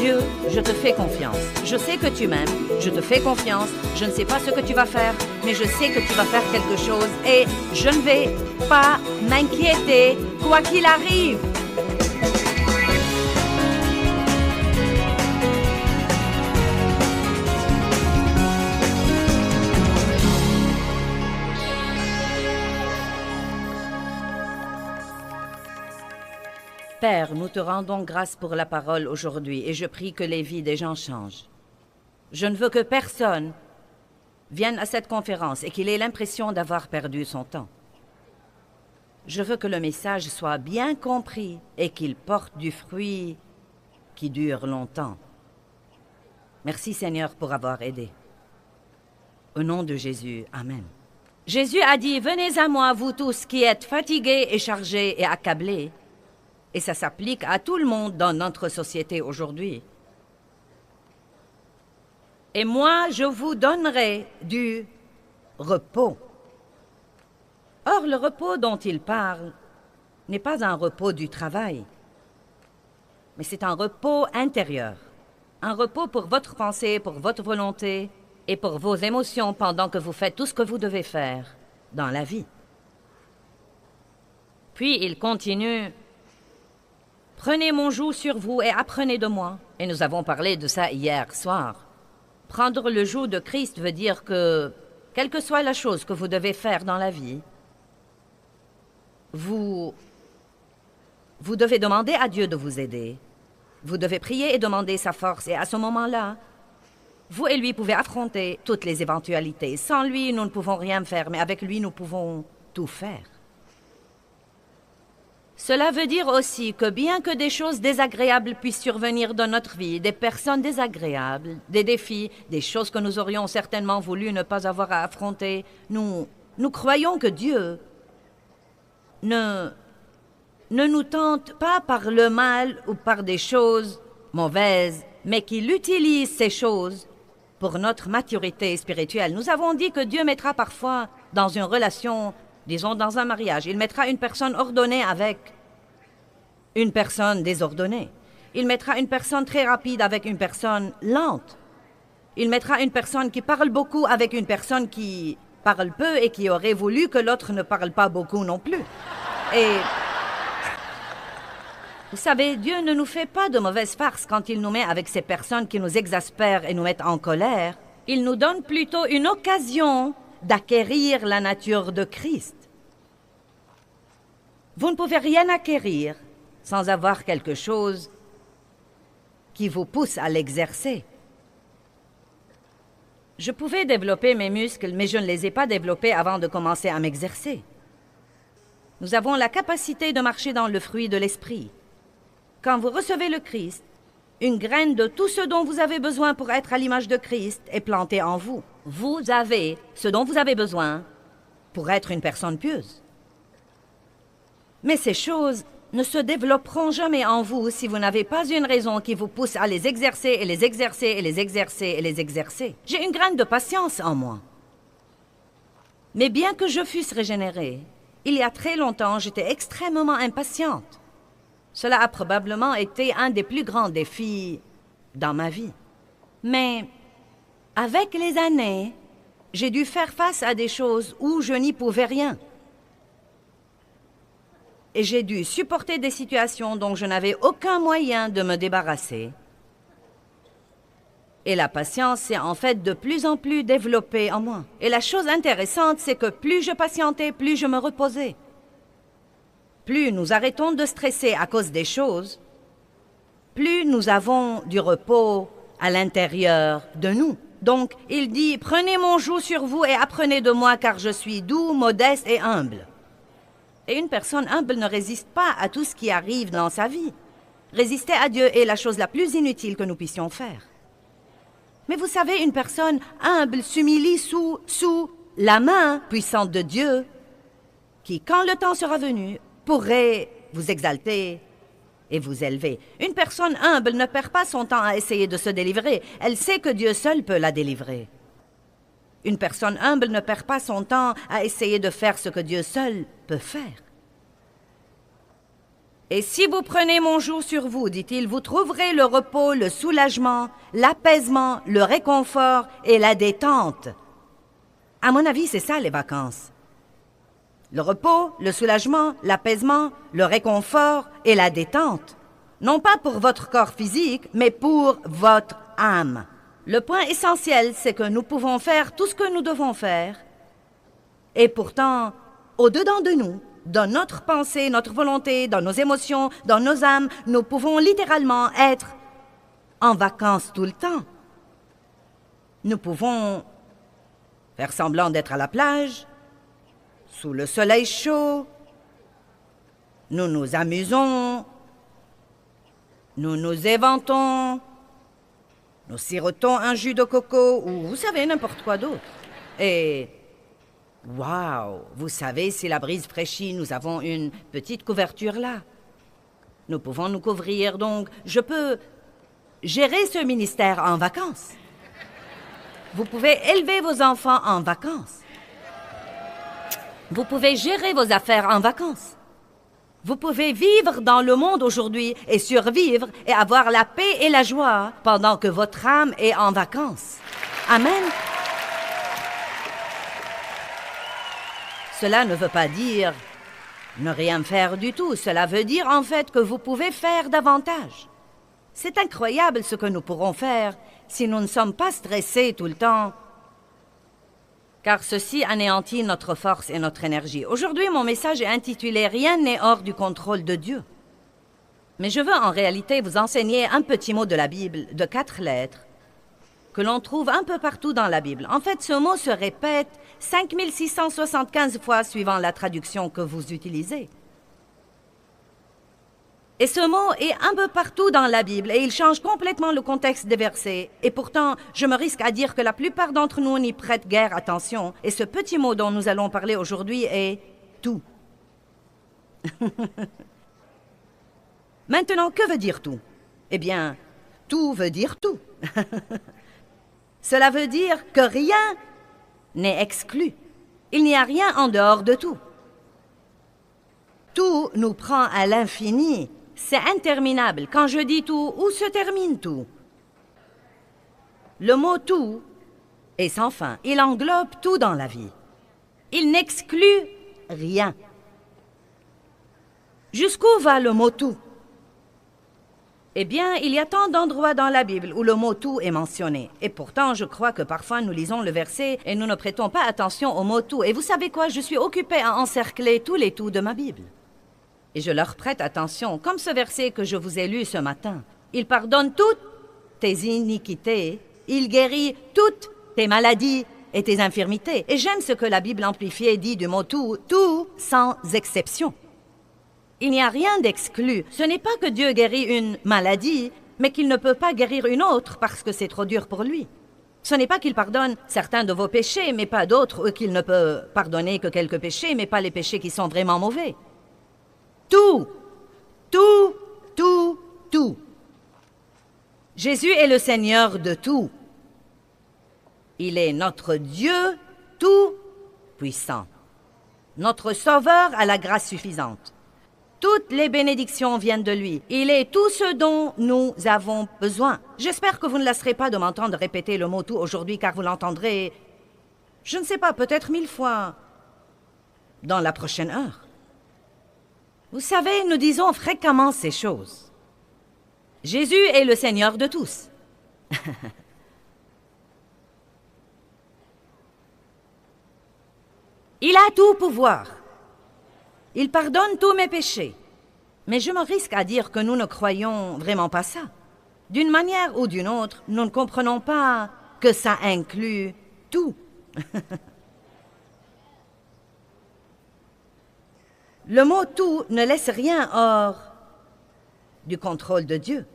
Dieu, je te fais confiance. Je sais que tu m'aimes, je te fais confiance. Je ne sais pas ce que tu vas faire, mais je sais que tu vas faire quelque chose et je ne vais pas m'inquiéter, quoi qu'il arrive. Père, nous te rendons grâce pour la parole aujourd'hui et je prie que les vies des gens changent. Je ne veux que personne vienne à cette conférence et qu'il ait l'impression d'avoir perdu son temps. Je veux que le message soit bien compris et qu'il porte du fruit qui dure longtemps. Merci Seigneur pour avoir aidé. Au nom de Jésus, Amen. Jésus a dit, « Venez à moi, vous tous qui êtes fatigués et chargés et accablés. » Et ça s'applique à tout le monde dans notre société aujourd'hui. Et moi, je vous donnerai du repos. Or, le repos dont il parle n'est pas un repos du travail, mais c'est un repos intérieur. Un repos pour votre pensée, pour votre volonté et pour vos émotions pendant que vous faites tout ce que vous devez faire dans la vie. Puis il continue. Prenez mon joug sur vous et apprenez de moi. Et nous avons parlé de ça hier soir. Prendre le joug de Christ veut dire que, quelle que soit la chose que vous devez faire dans la vie, vous devez demander à Dieu de vous aider. Vous devez prier et demander sa force. Et à ce moment-là, vous et lui pouvez affronter toutes les éventualités. Sans lui, nous ne pouvons rien faire, mais avec lui, nous pouvons tout faire. Cela veut dire aussi que bien que des choses désagréables puissent survenir dans notre vie, des personnes désagréables, des défis, des choses que nous aurions certainement voulu ne pas avoir à affronter, nous croyons que Dieu ne nous tente pas par le mal ou par des choses mauvaises, mais qu'il utilise ces choses pour notre maturité spirituelle. Nous avons dit que Dieu mettra parfois dans une relation, disons dans un mariage, il mettra une personne ordonnée avec une personne désordonnée. Il mettra une personne très rapide avec une personne lente. Il mettra une personne qui parle beaucoup avec une personne qui parle peu et qui aurait voulu que l'autre ne parle pas beaucoup non plus. Et vous savez, Dieu ne nous fait pas de mauvaises farces quand il nous met avec ces personnes qui nous exaspèrent et nous mettent en colère. Il nous donne plutôt une occasion d'acquérir la nature de Christ. Vous ne pouvez rien acquérir sans avoir quelque chose qui vous pousse à l'exercer. Je pouvais développer mes muscles, mais je ne les ai pas développés avant de commencer à m'exercer. Nous avons la capacité de marcher dans le fruit de l'esprit. Quand vous recevez le Christ, une graine de tout ce dont vous avez besoin pour être à l'image de Christ est plantée en vous. Vous avez ce dont vous avez besoin pour être une personne pieuse. Mais ces choses ne se développeront jamais en vous si vous n'avez pas une raison qui vous pousse à les exercer et les exercer et les exercer et les exercer. J'ai une graine de patience en moi. Mais bien que je fusse régénérée, il y a très longtemps, j'étais extrêmement impatiente. Cela a probablement été un des plus grands défis dans ma vie. Mais avec les années, j'ai dû faire face à des choses où je n'y pouvais rien. Et j'ai dû supporter des situations dont je n'avais aucun moyen de me débarrasser. Et la patience s'est en fait de plus en plus développée en moi. Et la chose intéressante, c'est que plus je patientais, plus je me reposais. Plus nous arrêtons de stresser à cause des choses, plus nous avons du repos à l'intérieur de nous. Donc, il dit, « Prenez mon joug sur vous et apprenez de moi, car je suis doux, modeste et humble. » Et une personne humble ne résiste pas à tout ce qui arrive dans sa vie. Résister à Dieu est la chose la plus inutile que nous puissions faire. Mais vous savez, une personne humble s'humilie sous la main puissante de Dieu, qui, quand le temps sera venu, pourrait vous exalter et vous élever. Une personne humble ne perd pas son temps à essayer de se délivrer. Elle sait que Dieu seul peut la délivrer. Une personne humble ne perd pas son temps à essayer de faire ce que Dieu seul peut faire. Et si vous prenez mon joug sur vous, dit-il, vous trouverez le repos, le soulagement, l'apaisement, le réconfort et la détente. À mon avis, c'est ça les vacances. Le repos, le soulagement, l'apaisement, le réconfort et la détente. Non pas pour votre corps physique, mais pour votre âme. Le point essentiel, c'est que nous pouvons faire tout ce que nous devons faire. Et pourtant, au-dedans de nous, dans notre pensée, notre volonté, dans nos émotions, dans nos âmes, nous pouvons littéralement être en vacances tout le temps. Nous pouvons faire semblant d'être à la plage, sous le soleil chaud. Nous nous amusons, nous nous éventons, nous sirotons un jus de coco ou vous savez, n'importe quoi d'autre. Et waouh, vous savez, si la brise fraîchit, nous avons une petite couverture là. Nous pouvons nous couvrir, donc je peux gérer ce ministère en vacances. Vous pouvez élever vos enfants en vacances. Vous pouvez gérer vos affaires en vacances. Vous pouvez vivre dans le monde aujourd'hui et survivre et avoir la paix et la joie pendant que votre âme est en vacances. Amen. Cela ne veut pas dire ne rien faire du tout. Cela veut dire en fait que vous pouvez faire davantage. C'est incroyable ce que nous pourrons faire si nous ne sommes pas stressés tout le temps, car ceci anéantit notre force et notre énergie. Aujourd'hui, mon message est intitulé « Rien n'est hors du contrôle de Dieu ». Mais je veux en réalité vous enseigner un petit mot de la Bible de 4 lettres que l'on trouve un peu partout dans la Bible. En fait, ce mot se répète 5675 fois suivant la traduction que vous utilisez. Et ce mot est un peu partout dans la Bible et il change complètement le contexte des versets. Et pourtant, je me risque à dire que la plupart d'entre nous n'y prêtent guère attention. Et ce petit mot dont nous allons parler aujourd'hui est « tout ». Maintenant, que veut dire tout? Eh bien, tout veut dire tout. Cela veut dire que rien n'est exclu. Il n'y a rien en dehors de tout. Tout nous prend à l'infini. C'est interminable. Quand je dis tout, où se termine tout? Le mot « tout » est sans fin. Il englobe tout dans la vie. Il n'exclut rien. Jusqu'où va le mot « tout » ? Eh bien, il y a tant d'endroits dans la Bible où le mot « tout » est mentionné. Et pourtant, je crois que parfois nous lisons le verset et nous ne prêtons pas attention au mot « tout ». Et vous savez quoi? Je suis occupée à encercler tous les « tout » de ma Bible. Et je leur prête attention, comme ce verset que je vous ai lu ce matin. Il pardonne toutes tes iniquités, il guérit toutes tes maladies et tes infirmités. Et j'aime ce que la Bible amplifiée dit du mot « tout », tout sans exception. Il n'y a rien d'exclu. Ce n'est pas que Dieu guérit une maladie, mais qu'il ne peut pas guérir une autre parce que c'est trop dur pour lui. Ce n'est pas qu'il pardonne certains de vos péchés, mais pas d'autres, ou qu'il ne peut pardonner que quelques péchés, mais pas les péchés qui sont vraiment mauvais. Tout, tout, tout, tout. Jésus est le Seigneur de tout. Il est notre Dieu tout-puissant, notre Sauveur à la grâce suffisante. Toutes les bénédictions viennent de lui. Il est tout ce dont nous avons besoin. J'espère que vous ne lasserez pas de m'entendre répéter le mot « tout » aujourd'hui, car vous l'entendrez, je ne sais pas, peut-être 1000 fois dans la prochaine heure. Vous savez, nous disons fréquemment ces choses. Jésus est le Seigneur de tous. Il a tout pouvoir. Il pardonne tous mes péchés. Mais je me risque à dire que nous ne croyons vraiment pas ça. D'une manière ou d'une autre, nous ne comprenons pas que ça inclut tout. Le mot « tout » ne laisse rien hors du contrôle de Dieu.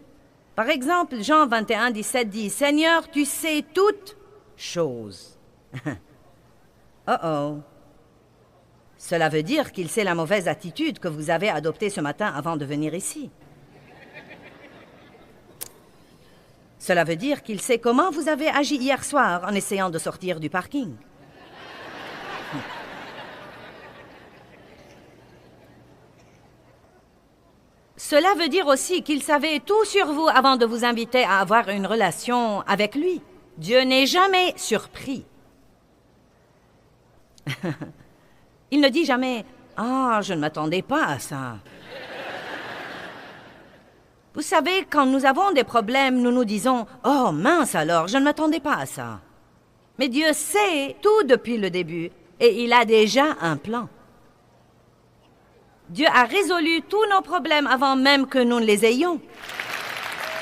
Par exemple, Jean 21, 17 dit « Seigneur, tu sais toutes choses. » Oh. Cela veut dire qu'il sait la mauvaise attitude que vous avez adoptée ce matin avant de venir ici. Cela veut dire qu'il sait comment vous avez agi hier soir en essayant de sortir du parking. Cela veut dire aussi qu'il savait tout sur vous avant de vous inviter à avoir une relation avec lui. Dieu n'est jamais surpris. Il ne dit jamais « Ah, je ne m'attendais pas à ça ». Vous savez, quand nous avons des problèmes, nous nous disons « Oh, mince alors, je ne m'attendais pas à ça ». Mais Dieu sait tout depuis le début et il a déjà un plan. Dieu a résolu tous nos problèmes avant même que nous ne les ayons.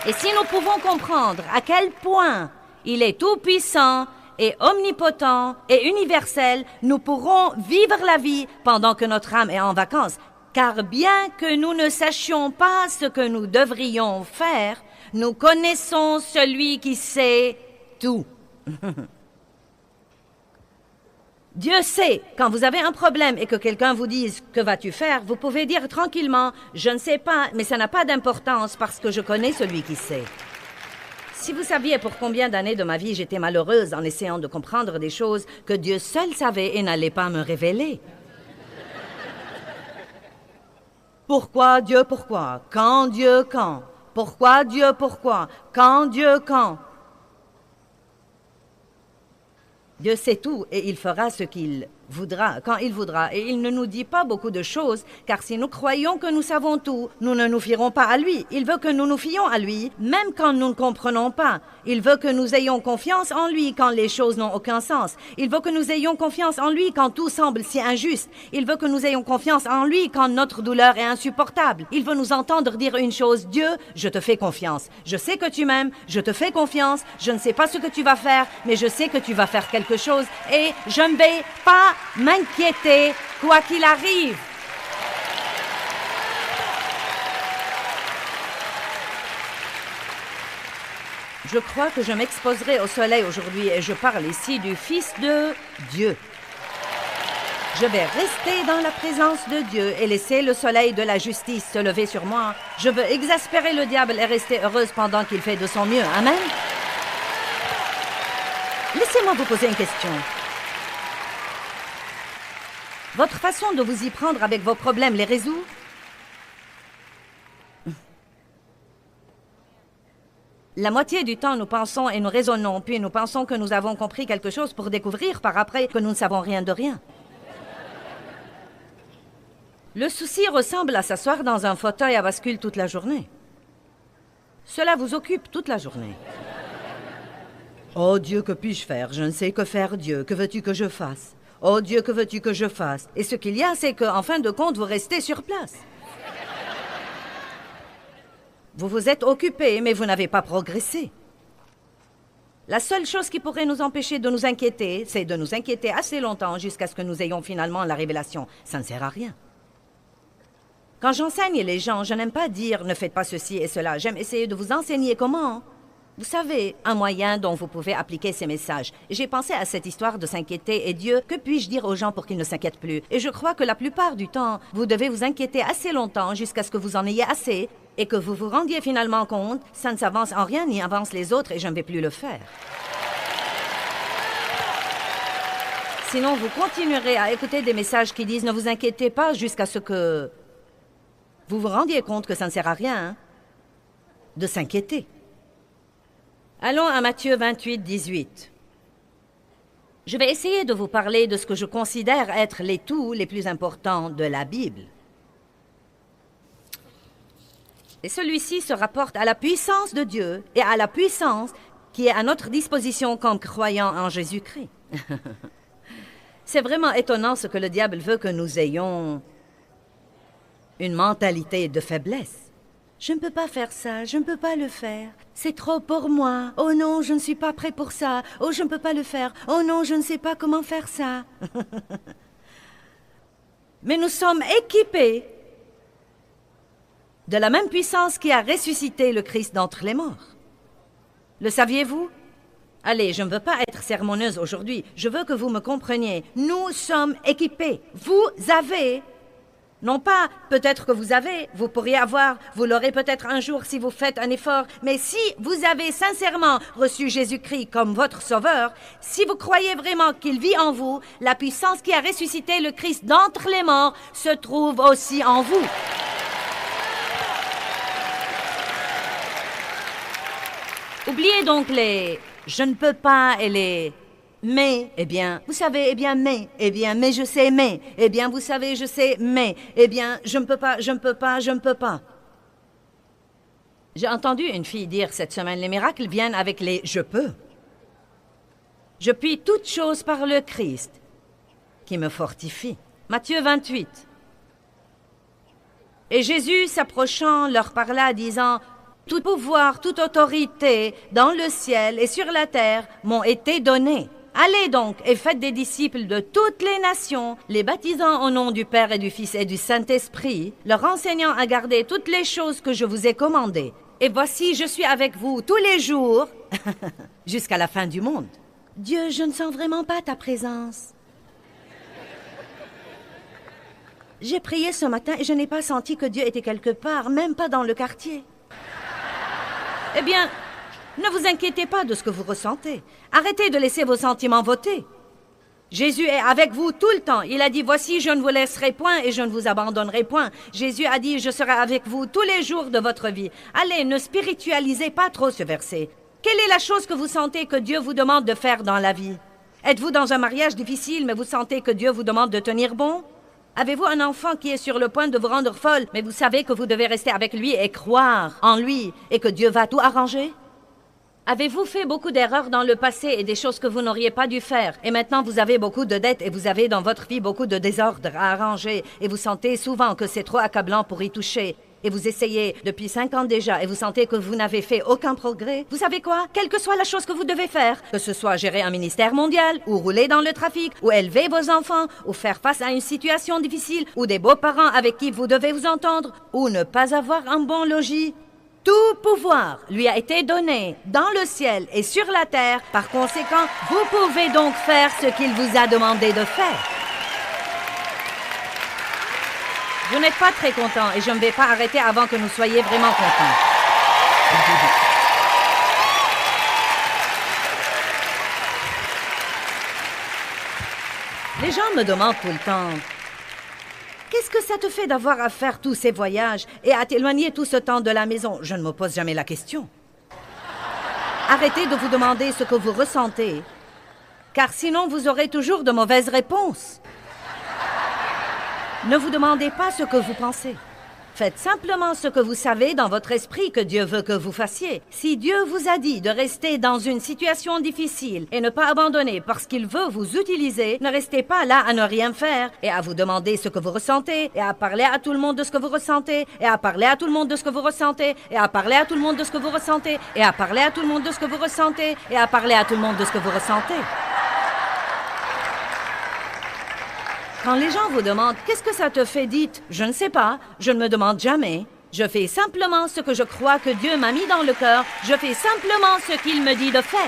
Et si nous pouvons comprendre à quel point il est tout-puissant et omnipotent et universel, nous pourrons vivre la vie pendant que notre âme est en vacances. Car bien que nous ne sachions pas ce que nous devrions faire, nous connaissons celui qui sait tout. Dieu sait, quand vous avez un problème et que quelqu'un vous dise « Que vas-tu faire ?» vous pouvez dire tranquillement « Je ne sais pas, mais ça n'a pas d'importance parce que je connais celui qui sait. » Si vous saviez pour combien d'années de ma vie j'étais malheureuse en essayant de comprendre des choses que Dieu seul savait et n'allait pas me révéler. Pourquoi Dieu, pourquoi? Quand Dieu, quand? Pourquoi Dieu, pourquoi? Quand Dieu, quand? Dieu sait tout et il fera ce qu'il voudra, quand il voudra. Et il ne nous dit pas beaucoup de choses, car si nous croyons que nous savons tout, nous ne nous fierons pas à lui. Il veut que nous nous fions à lui, même quand nous ne comprenons pas. Il veut que nous ayons confiance en lui quand les choses n'ont aucun sens. Il veut que nous ayons confiance en lui quand tout semble si injuste. Il veut que nous ayons confiance en lui quand notre douleur est insupportable. Il veut nous entendre dire une chose: Dieu, je te fais confiance. Je sais que tu m'aimes, je te fais confiance. Je ne sais pas ce que tu vas faire, mais je sais que tu vas faire quelque chose et je ne vais pas m'inquiéter quoi qu'il arrive. Je crois que je m'exposerai au soleil aujourd'hui et je parle ici du Fils de Dieu. Je vais rester dans la présence de Dieu et laisser le soleil de la justice se lever sur moi. Je veux exaspérer le diable et rester heureuse pendant qu'il fait de son mieux. Amen. Laissez-moi vous poser une question. Votre façon de vous y prendre avec vos problèmes les résout? La moitié du temps, nous pensons et nous raisonnons, puis nous pensons que nous avons compris quelque chose pour découvrir par après que nous ne savons rien de rien. Le souci ressemble à s'asseoir dans un fauteuil à bascule toute la journée. Cela vous occupe toute la journée. Oh Dieu, que puis-je faire? Je ne sais que faire, Dieu. Que veux-tu que je fasse? Oh Dieu, que veux-tu que je fasse? Et ce qu'il y a, c'est qu'en fin de compte, vous restez sur place. Vous vous êtes occupé, mais vous n'avez pas progressé. La seule chose qui pourrait nous empêcher de nous inquiéter, c'est de nous inquiéter assez longtemps jusqu'à ce que nous ayons finalement la révélation. Ça ne sert à rien. Quand j'enseigne les gens, je n'aime pas dire « ne faites pas ceci et cela ». J'aime essayer de vous enseigner comment. Vous savez, un moyen dont vous pouvez appliquer ces messages. J'ai pensé à cette histoire de s'inquiéter et Dieu, que puis-je dire aux gens pour qu'ils ne s'inquiètent plus? Et je crois que la plupart du temps, vous devez vous inquiéter assez longtemps jusqu'à ce que vous en ayez assez et que vous vous rendiez finalement compte, ça ne s'avance en rien ni avance les autres et je ne vais plus le faire. Sinon, vous continuerez à écouter des messages qui disent « ne vous inquiétez pas » jusqu'à ce que vous vous rendiez compte que ça ne sert à rien de s'inquiéter. Allons à Matthieu 28, 18. Je vais essayer de vous parler de ce que je considère être les tout les plus importants de la Bible. Et celui-ci se rapporte à la puissance de Dieu et à la puissance qui est à notre disposition comme croyants en Jésus-Christ. C'est vraiment étonnant ce que le diable veut que nous ayons une mentalité de faiblesse. Je ne peux pas faire ça, je ne peux pas le faire. C'est trop pour moi. Oh non, je ne suis pas prêt pour ça. Oh, je ne peux pas le faire. Oh non, je ne sais pas comment faire ça. Mais nous sommes équipés de la même puissance qui a ressuscité le Christ d'entre les morts. Le saviez-vous? Allez, je ne veux pas être sermonneuse aujourd'hui. Je veux que vous me compreniez. Nous sommes équipés. Vous avez... Non pas, peut-être que vous pourriez avoir, vous l'aurez peut-être un jour si vous faites un effort, mais si vous avez sincèrement reçu Jésus-Christ comme votre sauveur, si vous croyez vraiment qu'il vit en vous, la puissance qui a ressuscité le Christ d'entre les morts se trouve aussi en vous. Oubliez donc les « je ne peux pas » et les « mais ». Eh bien, vous savez, eh bien, mais je sais, mais. Eh bien, vous savez, je sais, mais. Eh bien, je ne peux pas, je ne peux pas, je ne peux pas. J'ai entendu une fille dire cette semaine, les miracles viennent avec les « je peux ». Je puis toutes choses par le Christ, qui me fortifie. Matthieu 28. Et Jésus, s'approchant, leur parla, disant, « Tout pouvoir, toute autorité, dans le ciel et sur la terre, m'ont été donnés. Allez donc et faites des disciples de toutes les nations, les baptisant au nom du Père et du Fils et du Saint-Esprit, leur enseignant à garder toutes les choses que je vous ai commandées. Et voici, je suis avec vous tous les jours, jusqu'à la fin du monde. » Dieu, je ne sens vraiment pas ta présence. J'ai prié ce matin et je n'ai pas senti que Dieu était quelque part, même pas dans le quartier. Eh bien, ne vous inquiétez pas de ce que vous ressentez. Arrêtez de laisser vos sentiments voter. Jésus est avec vous tout le temps. Il a dit, voici, je ne vous laisserai point et je ne vous abandonnerai point. Jésus a dit, je serai avec vous tous les jours de votre vie. Allez, ne spiritualisez pas trop ce verset. Quelle est la chose que vous sentez que Dieu vous demande de faire dans la vie? Êtes-vous dans un mariage difficile, mais vous sentez que Dieu vous demande de tenir bon? Avez-vous un enfant qui est sur le point de vous rendre folle, mais vous savez que vous devez rester avec lui et croire en lui et que Dieu va tout arranger? Avez-vous fait beaucoup d'erreurs dans le passé et des choses que vous n'auriez pas dû faire? Et maintenant, vous avez beaucoup de dettes et vous avez dans votre vie beaucoup de désordre à arranger et vous sentez souvent que c'est trop accablant pour y toucher. Et vous essayez depuis 5 ans déjà et vous sentez que vous n'avez fait aucun progrès. Vous savez quoi? Quelle que soit la chose que vous devez faire, que ce soit gérer un ministère mondial, ou rouler dans le trafic, ou élever vos enfants, ou faire face à une situation difficile, ou des beaux-parents avec qui vous devez vous entendre, ou ne pas avoir un bon logis, tout pouvoir lui a été donné dans le ciel et sur la terre. Par conséquent, vous pouvez donc faire ce qu'il vous a demandé de faire. Vous n'êtes pas très content et je ne vais pas arrêter avant que nous soyez vraiment contents. Les gens me demandent tout le temps, qu'est-ce que ça te fait d'avoir à faire tous ces voyages et à t'éloigner tout ce temps de la maison? Je ne me pose jamais la question. Arrêtez de vous demander ce que vous ressentez, car sinon vous aurez toujours de mauvaises réponses. Ne vous demandez pas ce que vous pensez. Faites simplement ce que vous savez dans votre esprit que Dieu veut que vous fassiez. Si Dieu vous a dit de rester dans une situation difficile et ne pas abandonner parce qu'il veut vous utiliser, ne restez pas là à ne rien faire et à vous demander ce que vous ressentez et à parler à tout le monde de ce que vous ressentez et à parler à tout le monde de ce que vous ressentez et à parler à tout le monde de ce que vous ressentez et à parler à tout le monde de ce que vous ressentez et à parler à tout le monde de ce que vous ressentez. Quand les gens vous demandent « Qu'est-ce que ça te fait ?» dites « Je ne sais pas, je ne me demande jamais. Je fais simplement ce que je crois que Dieu m'a mis dans le cœur. Je fais simplement ce qu'il me dit de faire. »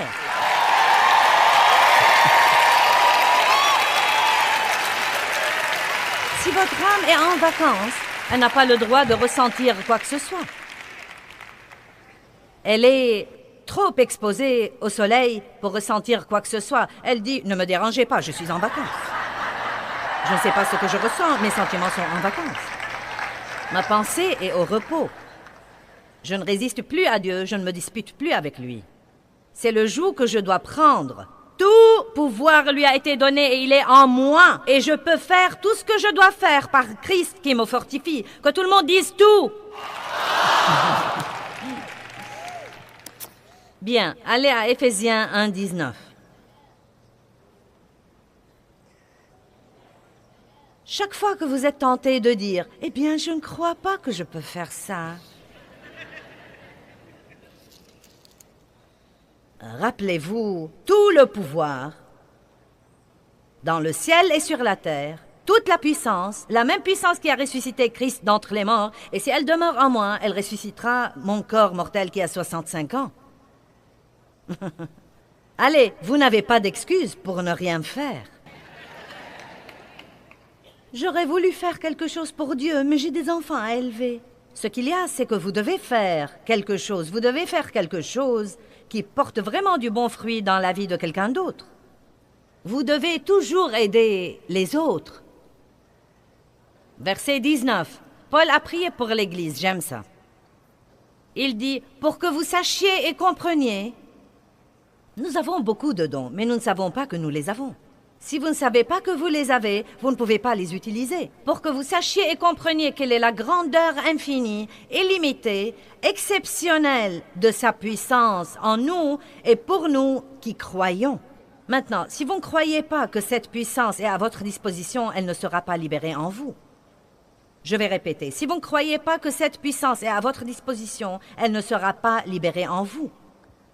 Si votre âme est en vacances, elle n'a pas le droit de ressentir quoi que ce soit. Elle est trop exposée au soleil pour ressentir quoi que ce soit. Elle dit « Ne me dérangez pas, je suis en vacances. » Je ne sais pas ce que je ressens, mes sentiments sont en vacances. Ma pensée est au repos. Je ne résiste plus à Dieu, je ne me dispute plus avec lui. C'est le joug que je dois prendre. Tout pouvoir lui a été donné et il est en moi. Et je peux faire tout ce que je dois faire par Christ qui me fortifie. Que tout le monde dise tout. Bien, allez à Éphésiens 1, 19. Chaque fois que vous êtes tenté de dire « Eh bien, je ne crois pas que je peux faire ça », rappelez-vous tout le pouvoir dans le ciel et sur la terre, toute la puissance, la même puissance qui a ressuscité Christ d'entre les morts, et si elle demeure en moi, elle ressuscitera mon corps mortel qui a 65 ans. Allez, vous n'avez pas d'excuse pour ne rien faire. J'aurais voulu faire quelque chose pour Dieu, mais j'ai des enfants à élever. Ce qu'il y a, c'est que vous devez faire quelque chose. Vous devez faire quelque chose qui porte vraiment du bon fruit dans la vie de quelqu'un d'autre. Vous devez toujours aider les autres. Verset 19. Paul a prié pour l'Église, j'aime ça. Il dit, pour que vous sachiez et compreniez. Nous avons beaucoup de dons, mais nous ne savons pas que nous les avons. Si vous ne savez pas que vous les avez, vous ne pouvez pas les utiliser. Pour que vous sachiez et compreniez quelle est la grandeur infinie, illimitée, exceptionnelle de sa puissance en nous et pour nous qui croyons. Maintenant, si vous ne croyez pas que cette puissance est à votre disposition, elle ne sera pas libérée en vous. Je vais répéter, si vous ne croyez pas que cette puissance est à votre disposition, elle ne sera pas libérée en vous.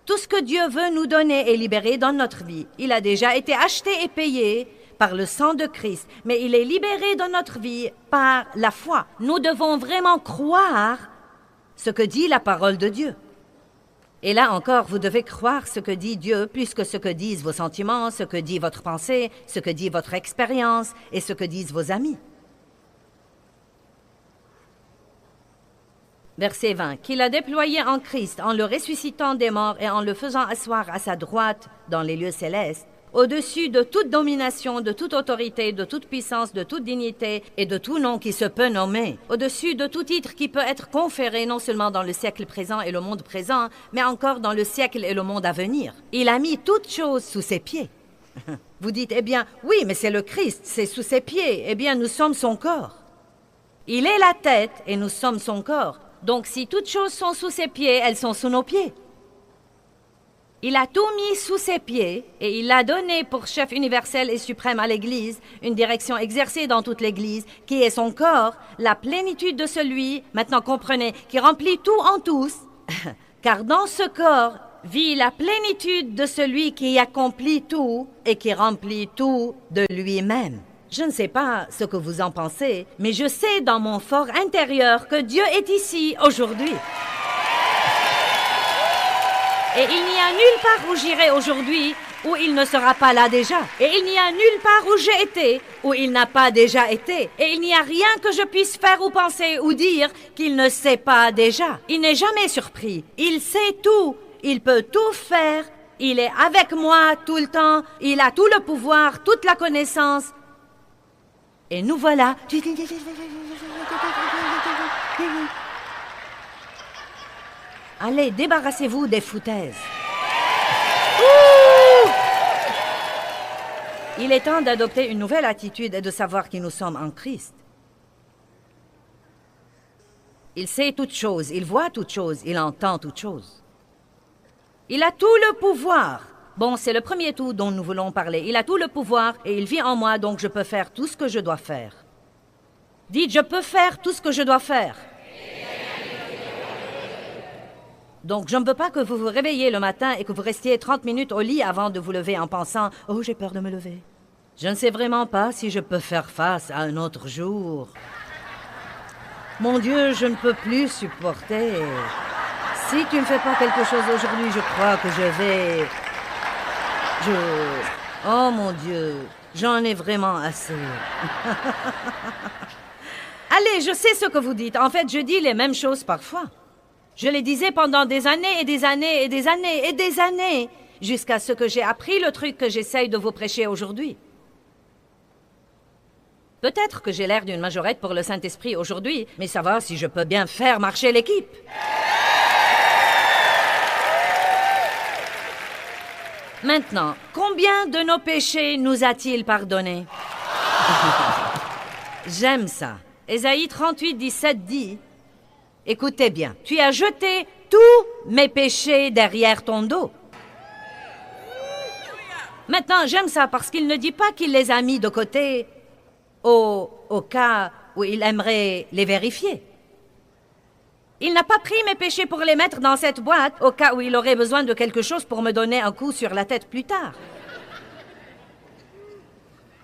Tout ce que Dieu veut nous donner est libéré dans notre vie. Il a déjà été acheté et payé par le sang de Christ, mais il est libéré dans notre vie par la foi. Nous devons vraiment croire ce que dit la parole de Dieu. Et là encore, vous devez croire ce que dit Dieu plus que ce que disent vos sentiments, ce que dit votre pensée, ce que dit votre expérience et ce que disent vos amis. Verset 20. Qu'il a déployé en Christ, en le ressuscitant des morts et en le faisant asseoir à sa droite dans les lieux célestes, au-dessus de toute domination, de toute autorité, de toute puissance, de toute dignité et de tout nom qui se peut nommer, au-dessus de tout titre qui peut être conféré non seulement dans le siècle présent et le monde présent, mais encore dans le siècle et le monde à venir. Il a mis toutes choses sous ses pieds. Vous dites, eh bien, oui, mais c'est le Christ, c'est sous ses pieds. Eh bien, nous sommes son corps. Il est la tête et nous sommes son corps. Donc, si toutes choses sont sous ses pieds, elles sont sous nos pieds. Il a tout mis sous ses pieds et il l'a donné pour chef universel et suprême à l'Église, une direction exercée dans toute l'Église, qui est son corps, la plénitude de celui, maintenant comprenez, qui remplit tout en tous, car dans ce corps vit la plénitude de celui qui accomplit tout et qui remplit tout de lui-même. Je ne sais pas ce que vous en pensez, mais je sais dans mon fort intérieur que Dieu est ici aujourd'hui. Et il n'y a nulle part où j'irai aujourd'hui où il ne sera pas là déjà. Et il n'y a nulle part où j'ai été où il n'a pas déjà été. Et il n'y a rien que je puisse faire ou penser ou dire qu'il ne sait pas déjà. Il n'est jamais surpris. Il sait tout. Il peut tout faire. Il est avec moi tout le temps. Il a tout le pouvoir, toute la connaissance. Et nous voilà. Allez, débarrassez-vous des foutaises. Ouh! Il est temps d'adopter une nouvelle attitude et de savoir qui nous sommes en Christ. Il sait toutes choses, il voit toutes choses, il entend toutes choses. Il a tout le pouvoir. Bon, c'est le premier tout dont nous voulons parler. Il a tout le pouvoir et il vit en moi, donc je peux faire tout ce que je dois faire. Dites, je peux faire tout ce que je dois faire. Donc, je ne veux pas que vous vous réveilliez le matin et que vous restiez 30 minutes au lit avant de vous lever en pensant « Oh, j'ai peur de me lever. Je ne sais vraiment pas si je peux faire face à un autre jour. Mon Dieu, je ne peux plus supporter. Si tu ne fais pas quelque chose aujourd'hui, je crois que je vais... Oh mon Dieu, j'en ai vraiment assez. » Allez, je sais ce que vous dites. En fait, je dis les mêmes choses parfois. Je les disais pendant des années et des années et des années et des années, jusqu'à ce que j'ai appris le truc que j'essaye de vous prêcher aujourd'hui. Peut-être que j'ai l'air d'une majorette pour le Saint-Esprit aujourd'hui, mais ça va si je peux bien faire marcher l'équipe. Maintenant, combien de nos péchés nous a-t-il pardonnés? J'aime ça. Ésaïe 38, 17 dit, « Écoutez bien, tu as jeté tous mes péchés derrière ton dos. » Maintenant, j'aime ça parce qu'il ne dit pas qu'il les a mis de côté au cas où il aimerait les vérifier. Il n'a pas pris mes péchés pour les mettre dans cette boîte au cas où il aurait besoin de quelque chose pour me donner un coup sur la tête plus tard.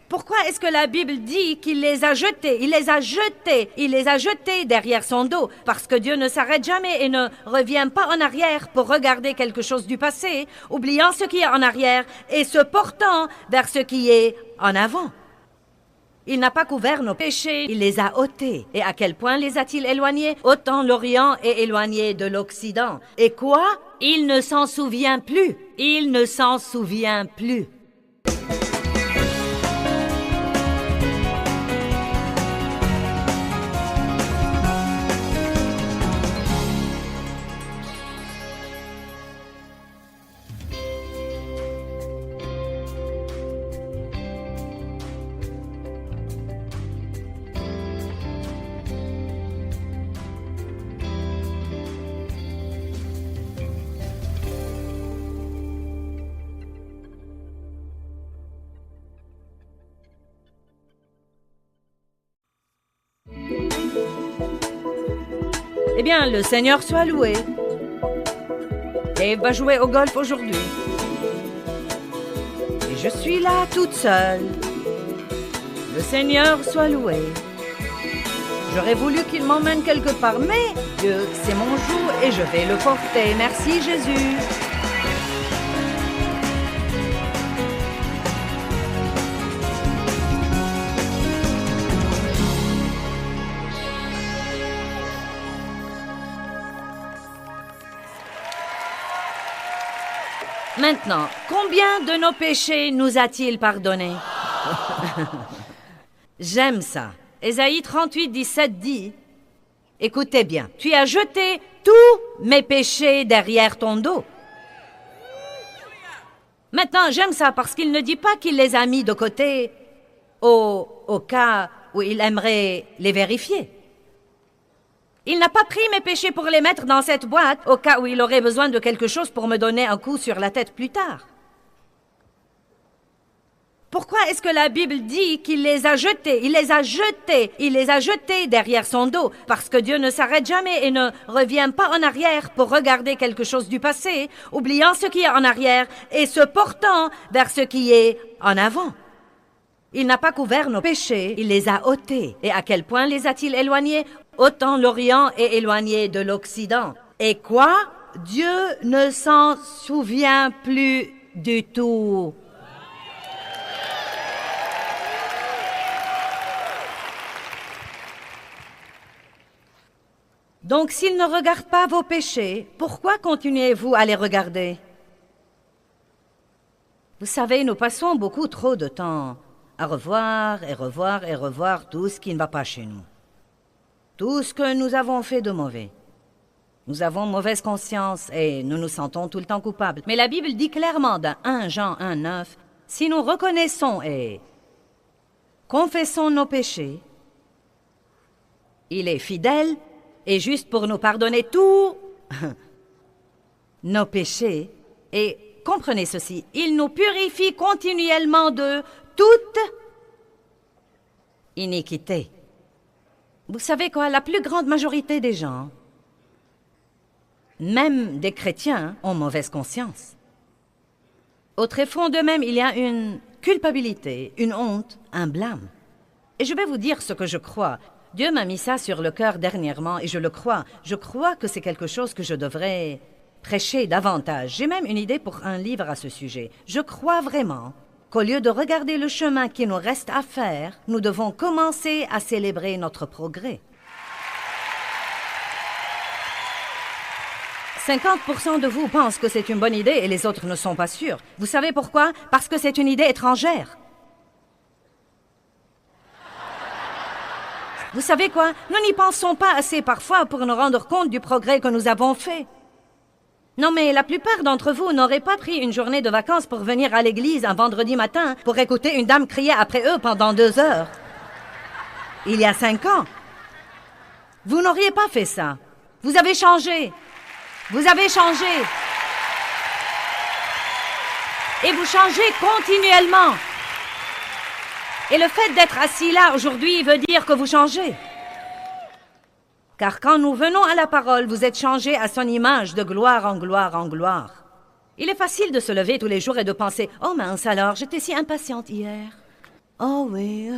Pourquoi est-ce que la Bible dit qu'il les a jetés? Il les a jetés. Il les a jetés derrière son dos. Parce que Dieu ne s'arrête jamais et ne revient pas en arrière pour regarder quelque chose du passé, oubliant ce qui est en arrière et se portant vers ce qui est en avant. Il n'a pas couvert nos péchés, il les a ôtés. Et à quel point les a-t-il éloignés? Autant l'Orient est éloigné de l'Occident. Et quoi? Il ne s'en souvient plus. Il ne s'en souvient plus. bien, le Seigneur soit loué. Dave va jouer au golf aujourd'hui. Et je suis là toute seule. Le Seigneur soit loué. J'aurais voulu qu'il m'emmène quelque part, mais Dieu, c'est mon joug et je vais le porter. Merci Jésus. Maintenant, combien de nos péchés nous a-t-il pardonnés? J'aime ça. Ésaïe 38, 17 dit, « Écoutez bien, tu as jeté tous mes péchés derrière ton dos. » Maintenant, j'aime ça parce qu'il ne dit pas qu'il les a mis de côté au cas où il aimerait les vérifier. Il n'a pas pris mes péchés pour les mettre dans cette boîte au cas où il aurait besoin de quelque chose pour me donner un coup sur la tête plus tard. Pourquoi est-ce que la Bible dit qu'il les a jetés? Il les a jetés derrière son dos, parce que Dieu ne s'arrête jamais et ne revient pas en arrière pour regarder quelque chose du passé, oubliant ce qui est en arrière et se portant vers ce qui est en avant. Il n'a pas couvert nos péchés, il les a ôtés. Et à quel point les a-t-il éloignés? Autant l'Orient est éloigné de l'Occident. Et quoi? Dieu ne s'en souvient plus du tout. Donc, s'il ne regarde pas vos péchés, pourquoi continuez-vous à les regarder? Vous savez, nous passons beaucoup trop de temps à revoir et revoir et revoir tout ce qui ne va pas chez nous. Tout ce que nous avons fait de mauvais. Nous avons mauvaise conscience et nous nous sentons tout le temps coupables. Mais la Bible dit clairement dans 1 Jean 1, 9, « Si nous reconnaissons et confessons nos péchés, il est fidèle et juste pour nous pardonner tous nos péchés. Et comprenez ceci, il nous purifie continuellement de toute iniquité. » Vous savez quoi, la plus grande majorité des gens, même des chrétiens, ont mauvaise conscience. Au tréfonds d'eux-mêmes, il y a une culpabilité, une honte, un blâme. Et je vais vous dire ce que je crois. Dieu m'a mis ça sur le cœur dernièrement et je le crois. Je crois que c'est quelque chose que je devrais prêcher davantage. J'ai même une idée pour un livre à ce sujet. Je crois vraiment qu'au lieu de regarder le chemin qui nous reste à faire, nous devons commencer à célébrer notre progrès. 50% de vous pensent que c'est une bonne idée et les autres ne sont pas sûrs. Vous savez pourquoi? Parce que c'est une idée étrangère. Vous savez quoi? Nous n'y pensons pas assez parfois pour nous rendre compte du progrès que nous avons fait. Non, mais la plupart d'entre vous n'auraient pas pris une journée de vacances pour venir à l'église un vendredi matin pour écouter une dame crier après eux pendant 2 heures. Il y a 5 ans. Vous n'auriez pas fait ça. Vous avez changé. Vous avez changé. Et vous changez continuellement. Et le fait d'être assis là aujourd'hui veut dire que vous changez. Car quand nous venons à la parole, vous êtes changés à son image de gloire en gloire en gloire. Il est facile de se lever tous les jours et de penser « Oh mince alors, j'étais si impatiente hier. Oh oui,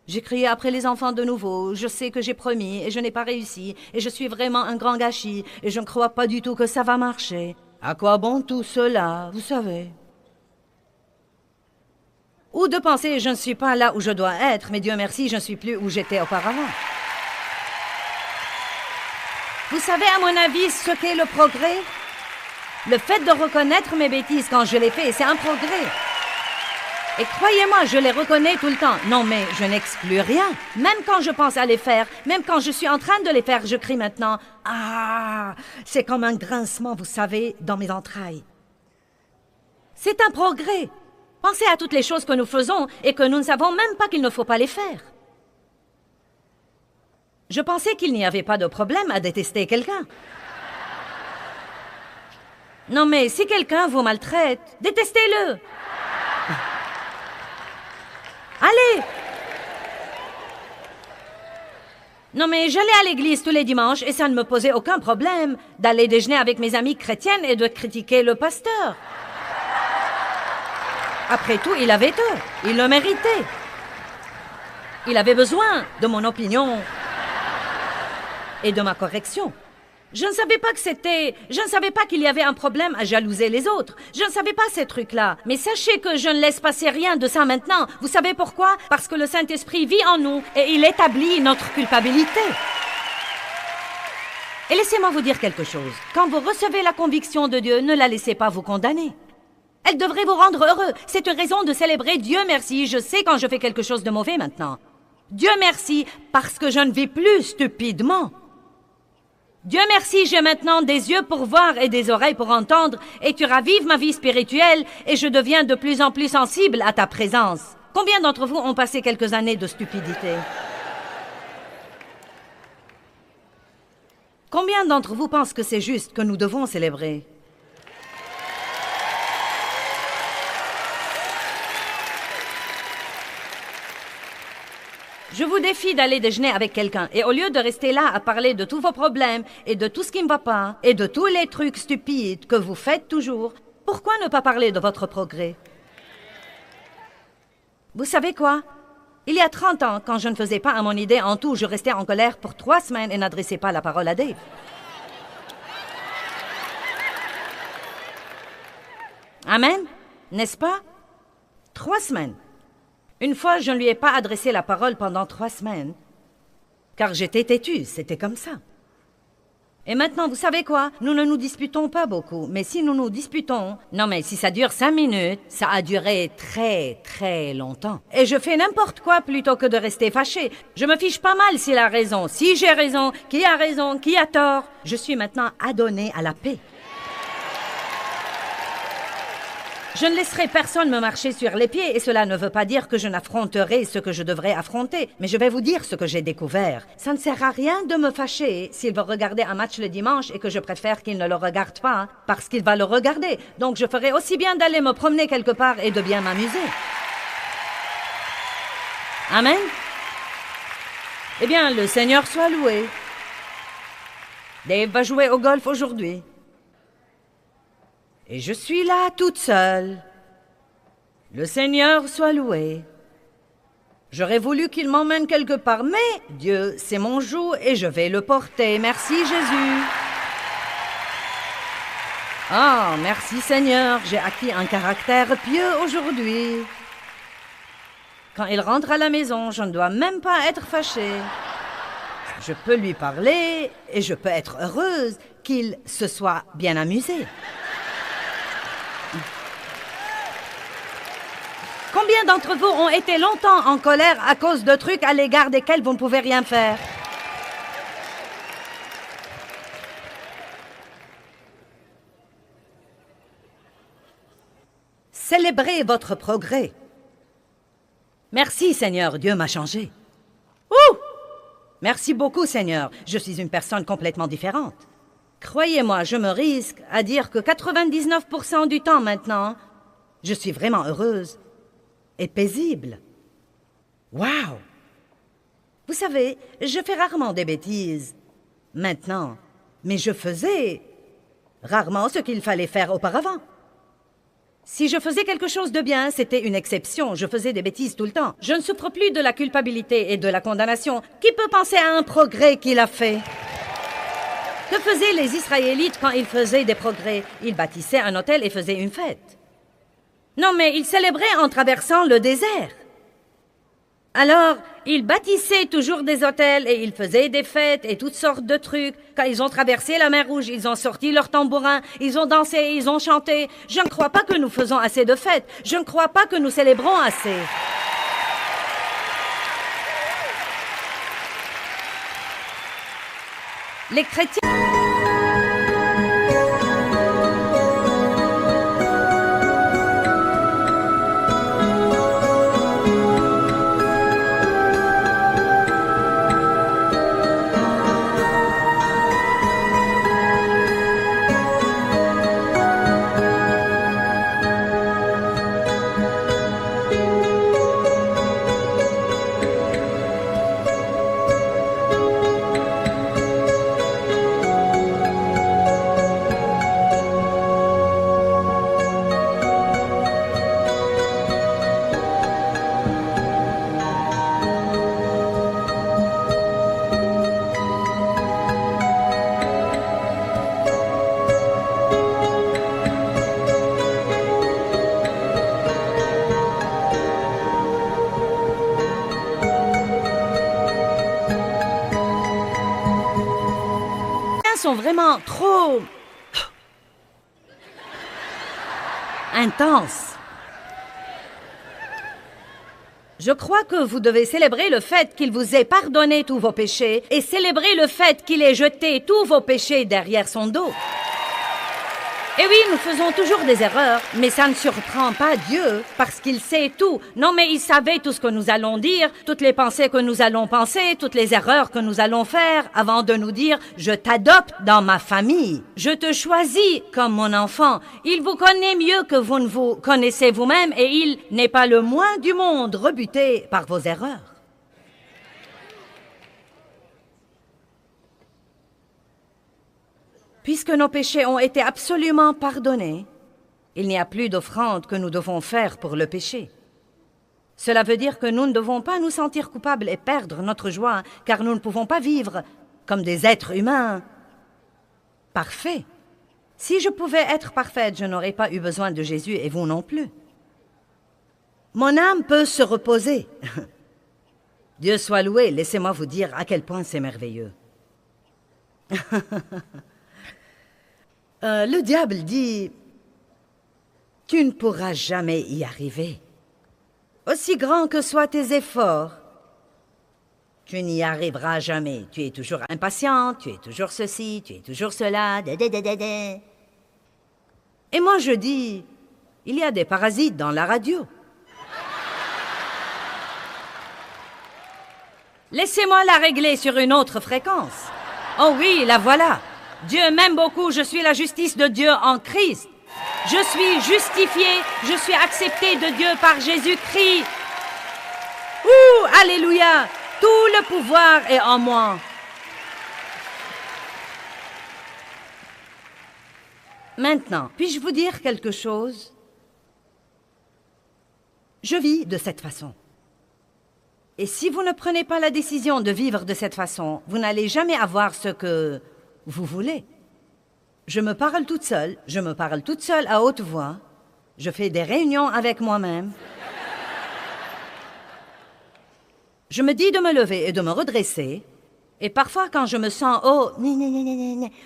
j'ai crié après les enfants de nouveau. Je sais que j'ai promis et je n'ai pas réussi. Et je suis vraiment un grand gâchis et je ne crois pas du tout que ça va marcher. À quoi bon tout cela, vous savez ?» Ou de penser « Je ne suis pas là où je dois être, mais Dieu merci, je ne suis plus où j'étais auparavant. » Vous savez, à mon avis, ce qu'est le progrès? Le fait de reconnaître mes bêtises quand je les fais, c'est un progrès. Et croyez-moi, je les reconnais tout le temps. Non, mais je n'exclus rien. Même quand je pense à les faire, même quand je suis en train de les faire, je crie maintenant « Ah !» C'est comme un grincement, vous savez, dans mes entrailles. C'est un progrès. Pensez à toutes les choses que nous faisons et que nous ne savons même pas qu'il ne faut pas les faire. Je pensais qu'il n'y avait pas de problème à détester quelqu'un. Non, mais si quelqu'un vous maltraite, détestez-le. Allez. Non mais j'allais à l'église tous les dimanches et ça ne me posait aucun problème d'aller déjeuner avec mes amies chrétiennes et de critiquer le pasteur. Après tout, il avait tort. Il le méritait. Il avait besoin de mon opinion et de ma correction. Je ne savais pas qu'il y avait un problème à jalouser les autres. Je ne savais pas ces trucs-là. Mais sachez que je ne laisse passer rien de ça maintenant. Vous savez pourquoi? Parce que le Saint-Esprit vit en nous et il établit notre culpabilité. Et laissez-moi vous dire quelque chose. Quand vous recevez la conviction de Dieu, ne la laissez pas vous condamner. Elle devrait vous rendre heureux. C'est une raison de célébrer Dieu merci. Je sais quand je fais quelque chose de mauvais maintenant. Dieu merci parce que je ne vis plus stupidement. Dieu merci, j'ai maintenant des yeux pour voir et des oreilles pour entendre, et tu ravives ma vie spirituelle, et je deviens de plus en plus sensible à ta présence. Combien d'entre vous ont passé quelques années de stupidité? Combien d'entre vous pensent que c'est juste, que nous devons célébrer? Je vous défie d'aller déjeuner avec quelqu'un et au lieu de rester là à parler de tous vos problèmes et de tout ce qui ne va pas et de tous les trucs stupides que vous faites toujours, pourquoi ne pas parler de votre progrès? Vous savez quoi? Il y a 30 ans, quand je ne faisais pas à mon idée en tout, je restais en colère pour 3 semaines et n'adressais pas la parole à Dave. Amen? N'est-ce pas? 3 semaines. Une fois, je ne lui ai pas adressé la parole pendant 3 semaines, car j'étais têtue, c'était comme ça. Et maintenant, vous savez quoi? Nous ne nous disputons pas beaucoup, mais si nous nous disputons... Non, mais si ça dure 5 minutes, ça a duré très, très longtemps. Et je fais n'importe quoi plutôt que de rester fâchée. Je me fiche pas mal s'il a raison, si j'ai raison, qui a tort. Je suis maintenant adonnée à la paix. Je ne laisserai personne me marcher sur les pieds et cela ne veut pas dire que je n'affronterai ce que je devrais affronter. Mais je vais vous dire ce que j'ai découvert. Ça ne sert à rien de me fâcher s'il veut regarder un match le dimanche et que je préfère qu'il ne le regarde pas parce qu'il va le regarder. Donc je ferai aussi bien d'aller me promener quelque part et de bien m'amuser. Amen. Eh bien, le Seigneur soit loué. Dave va jouer au golf aujourd'hui. Et je suis là toute seule. Le Seigneur soit loué. J'aurais voulu qu'il m'emmène quelque part, mais Dieu, c'est mon joug et je vais le porter. Merci Jésus. Oh, merci Seigneur, j'ai acquis un caractère pieux aujourd'hui. Quand il rentre à la maison, je ne dois même pas être fâchée. Je peux lui parler et je peux être heureuse qu'il se soit bien amusé. Combien d'entre vous ont été longtemps en colère à cause de trucs à l'égard desquels vous ne pouvez rien faire? Célébrez votre progrès. Merci Seigneur, Dieu m'a changé. Ouh! Merci beaucoup Seigneur, je suis une personne complètement différente. Croyez-moi, je me risque à dire que 99% du temps maintenant, je suis vraiment heureuse. Et paisible. Waouh! Vous savez, je fais rarement des bêtises maintenant, mais je faisais rarement ce qu'il fallait faire auparavant. Si je faisais quelque chose de bien, c'était une exception. Je faisais des bêtises tout le temps. Je ne souffre plus de la culpabilité et de la condamnation. Qui peut penser à un progrès qu'il a fait? Que faisaient les Israélites quand ils faisaient des progrès? Ils bâtissaient un hôtel et faisaient une fête. Non, mais ils célébraient en traversant le désert. Alors, ils bâtissaient toujours des hôtels et ils faisaient des fêtes et toutes sortes de trucs. Quand ils ont traversé la mer Rouge, ils ont sorti leurs tambourins, ils ont dansé, ils ont chanté. Je ne crois pas que nous faisons assez de fêtes. Je ne crois pas que nous célébrons assez. Les chrétiens... vraiment trop intense. Je crois que vous devez célébrer le fait qu'il vous ait pardonné tous vos péchés et célébrer le fait qu'il ait jeté tous vos péchés derrière son dos. Et oui, nous faisons toujours des erreurs, mais ça ne surprend pas Dieu parce qu'il sait tout. Non, mais il savait tout ce que nous allons dire, toutes les pensées que nous allons penser, toutes les erreurs que nous allons faire avant de nous dire « Je t'adopte dans ma famille, je te choisis comme mon enfant. Il vous connaît mieux que vous ne vous connaissez vous-même et il n'est pas le moins du monde rebuté par vos erreurs. » Puisque nos péchés ont été absolument pardonnés, il n'y a plus d'offrande que nous devons faire pour le péché. Cela veut dire que nous ne devons pas nous sentir coupables et perdre notre joie, car nous ne pouvons pas vivre comme des êtres humains parfaits. Si je pouvais être parfaite, je n'aurais pas eu besoin de Jésus et vous non plus. Mon âme peut se reposer. Dieu soit loué, laissez-moi vous dire à quel point c'est merveilleux. Le diable dit « Tu ne pourras jamais y arriver. Aussi grands que soient tes efforts, tu n'y arriveras jamais. Tu es toujours impatient, tu es toujours ceci, tu es toujours cela. » Et moi je dis « Il y a des parasites dans la radio. » Laissez-moi la régler sur une autre fréquence. Oh oui, la voilà. Dieu m'aime beaucoup, je suis la justice de Dieu en Christ. Je suis justifié, je suis accepté de Dieu par Jésus-Christ. Ouh, alléluia, tout le pouvoir est en moi. Maintenant, puis-je vous dire quelque chose? Je vis de cette façon. Et si vous ne prenez pas la décision de vivre de cette façon, vous n'allez jamais avoir ce que vous voulez. Je me parle toute seule à haute voix. Je fais des réunions avec moi-même. Je me dis de me lever et de me redresser. Et parfois, quand je me sens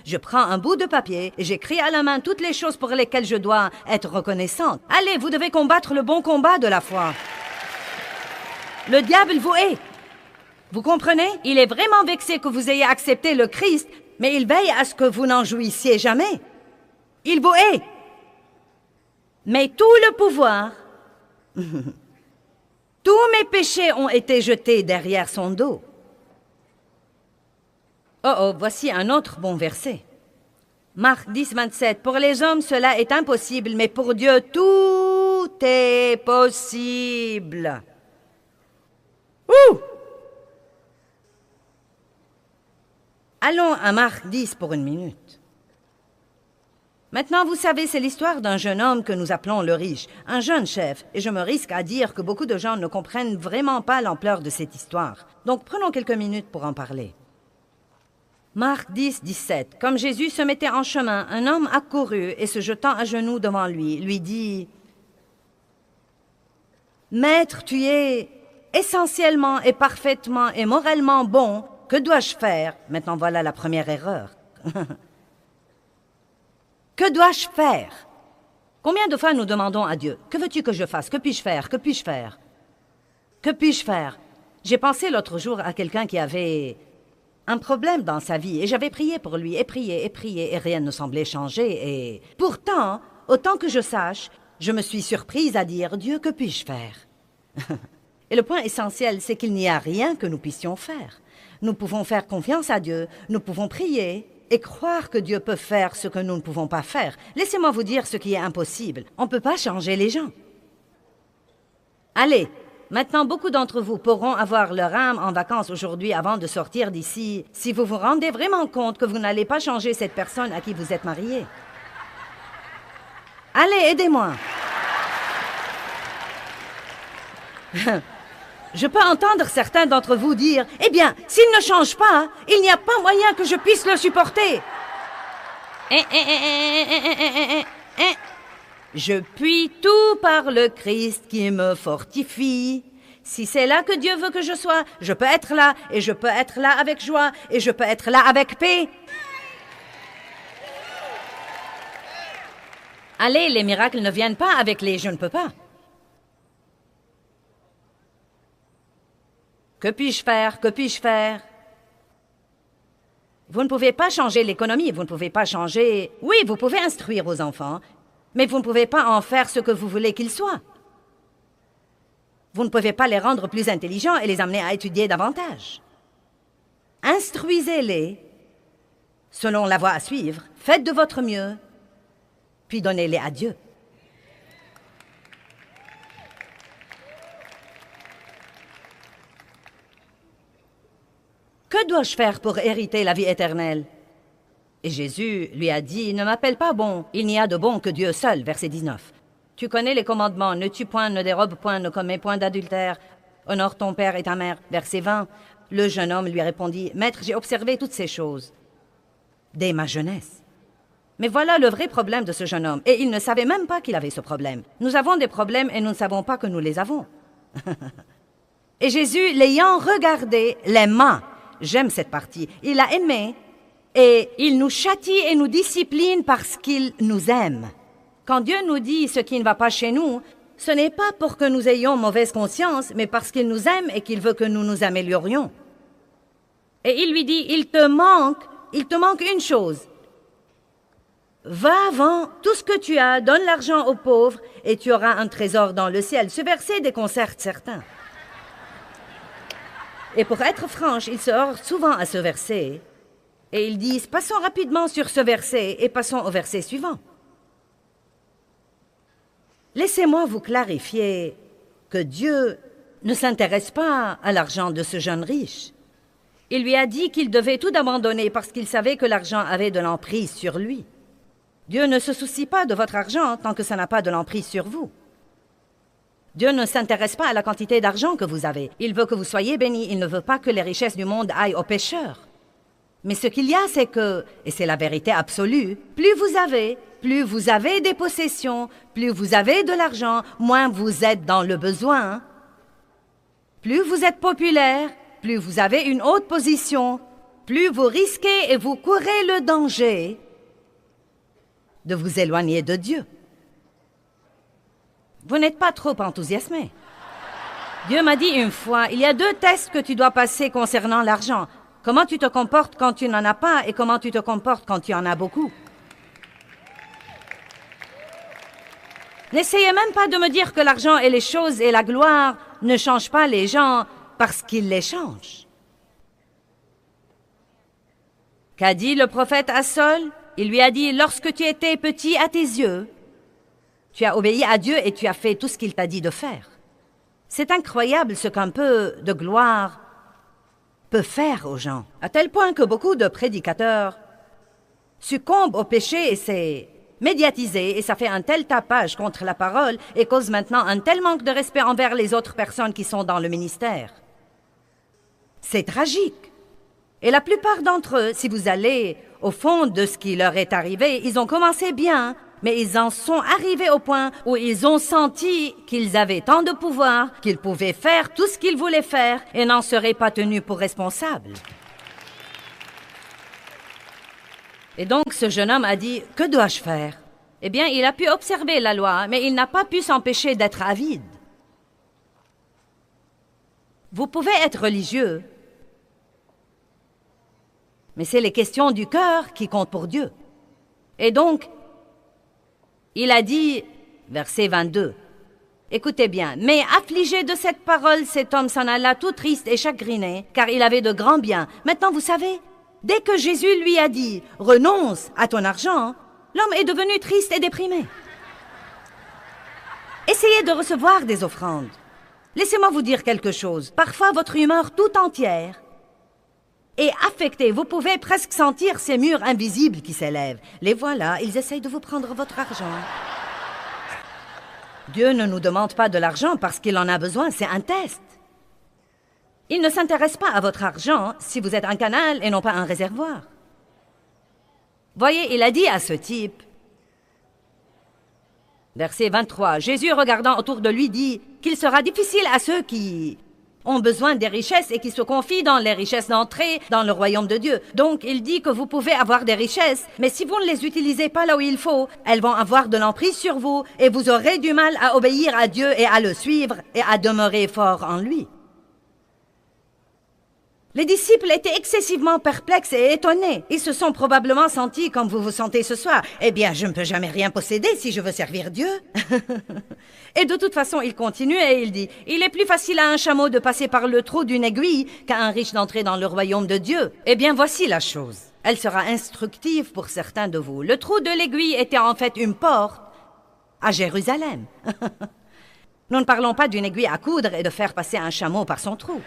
je prends un bout de papier et j'écris à la main toutes les choses pour lesquelles je dois être reconnaissante. Allez, vous devez combattre le bon combat de la foi. Le diable vous hait. Vous comprenez? Il est vraiment vexé que vous ayez accepté le Christ, mais il veille à ce que vous n'en jouissiez jamais. Il vous hait. Mais tout le pouvoir, tous mes péchés ont été jetés derrière son dos. Oh, voici un autre bon verset. Marc 10, 27. Pour les hommes, cela est impossible, mais pour Dieu, tout est possible. Ouh! Allons à Marc 10 pour une minute. Maintenant, vous savez, c'est l'histoire d'un jeune homme que nous appelons le riche, un jeune chef, et je me risque à dire que beaucoup de gens ne comprennent vraiment pas l'ampleur de cette histoire. Donc, prenons quelques minutes pour en parler. Marc 10, 17. Comme Jésus se mettait en chemin, un homme accourut et se jetant à genoux devant lui, lui dit « Maître, tu es essentiellement et parfaitement et moralement bon. Que dois-je faire ?» Maintenant, voilà la première erreur. Que dois-je faire? Combien de fois nous demandons à Dieu « Que veux-tu que je fasse? Que puis-je faire? Que puis-je faire? Que puis-je faire ?» J'ai pensé l'autre jour à quelqu'un qui avait un problème dans sa vie et j'avais prié pour lui et prié et rien ne semblait changer et pourtant, autant que je sache, je me suis surprise à dire « Dieu, que puis-je faire? » Et le point essentiel, c'est qu'il n'y a rien que nous puissions faire. Nous pouvons faire confiance à Dieu, nous pouvons prier et croire que Dieu peut faire ce que nous ne pouvons pas faire. Laissez-moi vous dire ce qui est impossible. On ne peut pas changer les gens. Allez, maintenant beaucoup d'entre vous pourront avoir leur âme en vacances aujourd'hui avant de sortir d'ici, si vous vous rendez vraiment compte que vous n'allez pas changer cette personne à qui vous êtes marié. Allez, aidez-moi. Je peux entendre certains d'entre vous dire « Eh bien, s'il ne change pas, il n'y a pas moyen que je puisse le supporter. » Je puis tout par le Christ qui me fortifie. Si c'est là que Dieu veut que je sois, je peux être là, et je peux être là avec joie, et je peux être là avec paix. Allez, les miracles ne viennent pas avec les « je ne peux pas ». Que puis-je faire? Que puis-je faire? Vous ne pouvez pas changer l'économie, vous ne pouvez pas changer... Oui, vous pouvez instruire vos enfants, mais vous ne pouvez pas en faire ce que vous voulez qu'ils soient. Vous ne pouvez pas les rendre plus intelligents et les amener à étudier davantage. Instruisez-les selon la voie à suivre, faites de votre mieux, puis donnez-les à Dieu. Que dois-je faire pour hériter la vie éternelle? Et Jésus lui a dit, ne m'appelle pas bon, il n'y a de bon que Dieu seul, verset 19. Tu connais les commandements, ne tue point, ne dérobe point, ne commets point d'adultère, honore ton père et ta mère, verset 20. Le jeune homme lui répondit, Maître, j'ai observé toutes ces choses dès ma jeunesse. Mais voilà le vrai problème de ce jeune homme, et il ne savait même pas qu'il avait ce problème. Nous avons des problèmes et nous ne savons pas que nous les avons. Et Jésus, l'ayant regardé, l'aima. J'aime cette partie. Il l'a aimé et il nous châtie et nous discipline parce qu'il nous aime. Quand Dieu nous dit ce qui ne va pas chez nous, ce n'est pas pour que nous ayons mauvaise conscience, mais parce qu'il nous aime et qu'il veut que nous nous améliorions. Et il lui dit, il te manque une chose. Va, vends tout ce que tu as, donne l'argent aux pauvres et tu auras un trésor dans le ciel. Ce verset déconcerte certains. Et pour être franche, ils se heurtent souvent à ce verset et ils disent, passons rapidement sur ce verset et passons au verset suivant. Laissez-moi vous clarifier que Dieu ne s'intéresse pas à l'argent de ce jeune riche. Il lui a dit qu'il devait tout abandonner parce qu'il savait que l'argent avait de l'emprise sur lui. Dieu ne se soucie pas de votre argent tant que ça n'a pas de l'emprise sur vous. Dieu ne s'intéresse pas à la quantité d'argent que vous avez. Il veut que vous soyez bénis. Il ne veut pas que les richesses du monde aillent aux pécheurs. Mais ce qu'il y a, c'est que, et c'est la vérité absolue, plus vous avez des possessions, plus vous avez de l'argent, moins vous êtes dans le besoin. Plus vous êtes populaire, plus vous avez une haute position, plus vous risquez et vous courez le danger de vous éloigner de Dieu. Vous n'êtes pas trop enthousiasmé. Dieu m'a dit une fois, il y a 2 tests que tu dois passer concernant l'argent. Comment tu te comportes quand tu n'en as pas et comment tu te comportes quand tu en as beaucoup. N'essayez même pas de me dire que l'argent et les choses et la gloire ne changent pas les gens parce qu'ils les changent. Qu'a dit le prophète à Saul? Il lui a dit, lorsque tu étais petit à tes yeux, tu as obéi à Dieu et tu as fait tout ce qu'il t'a dit de faire. C'est incroyable ce qu'un peu de gloire peut faire aux gens, à tel point que beaucoup de prédicateurs succombent au péché et c'est médiatisé et ça fait un tel tapage contre la parole et cause maintenant un tel manque de respect envers les autres personnes qui sont dans le ministère. C'est tragique. Et la plupart d'entre eux, si vous allez au fond de ce qui leur est arrivé, ils ont commencé bien, mais ils en sont arrivés au point où ils ont senti qu'ils avaient tant de pouvoir qu'ils pouvaient faire tout ce qu'ils voulaient faire et n'en seraient pas tenus pour responsables. Et donc ce jeune homme a dit, « Que dois-je faire ?» Eh bien, il a pu observer la loi, mais il n'a pas pu s'empêcher d'être avide. Vous pouvez être religieux, mais c'est les questions du cœur qui comptent pour Dieu. Et donc, il a dit, verset 22, « Écoutez bien, mais affligé de cette parole, cet homme s'en alla tout triste et chagriné, car il avait de grands biens. Maintenant, vous savez, dès que Jésus lui a dit, « Renonce à ton argent », l'homme est devenu triste et déprimé. Essayez de recevoir des offrandes. Laissez-moi vous dire quelque chose. Parfois, votre humeur tout entière est affectée. Vous pouvez presque sentir ces murs invisibles qui s'élèvent. Les voilà, ils essayent de vous prendre votre argent. Dieu ne nous demande pas de l'argent parce qu'il en a besoin, c'est un test. Il ne s'intéresse pas à votre argent si vous êtes un canal et non pas un réservoir. Voyez, il a dit à ce type, verset 23, Jésus regardant autour de lui dit qu'il sera difficile à ceux qui ont besoin des richesses et qui se confient dans les richesses d'entrée dans le royaume de Dieu. Donc, il dit que vous pouvez avoir des richesses, mais si vous ne les utilisez pas là où il faut, elles vont avoir de l'emprise sur vous et vous aurez du mal à obéir à Dieu et à le suivre et à demeurer fort en lui. Les disciples étaient excessivement perplexes et étonnés. Ils se sont probablement sentis comme vous vous sentez ce soir. Eh bien, je ne peux jamais rien posséder si je veux servir Dieu. Et de toute façon, il continue et il dit, « Il est plus facile à un chameau de passer par le trou d'une aiguille qu'à un riche d'entrer dans le royaume de Dieu. » Eh bien, voici la chose. Elle sera instructive pour certains de vous. Le trou de l'aiguille était en fait une porte à Jérusalem. Nous ne parlons pas d'une aiguille à coudre et de faire passer un chameau par son trou.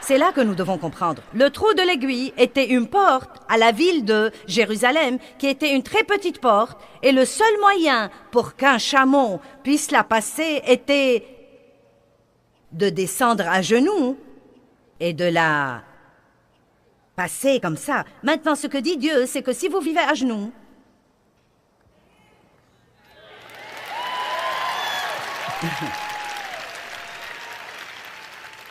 C'est là que nous devons comprendre. Le trou de l'aiguille était une porte à la ville de Jérusalem, qui était une très petite porte, et le seul moyen pour qu'un chameau puisse la passer était de descendre à genoux et de la passer comme ça. Maintenant, ce que dit Dieu, c'est que si vous vivez à genoux,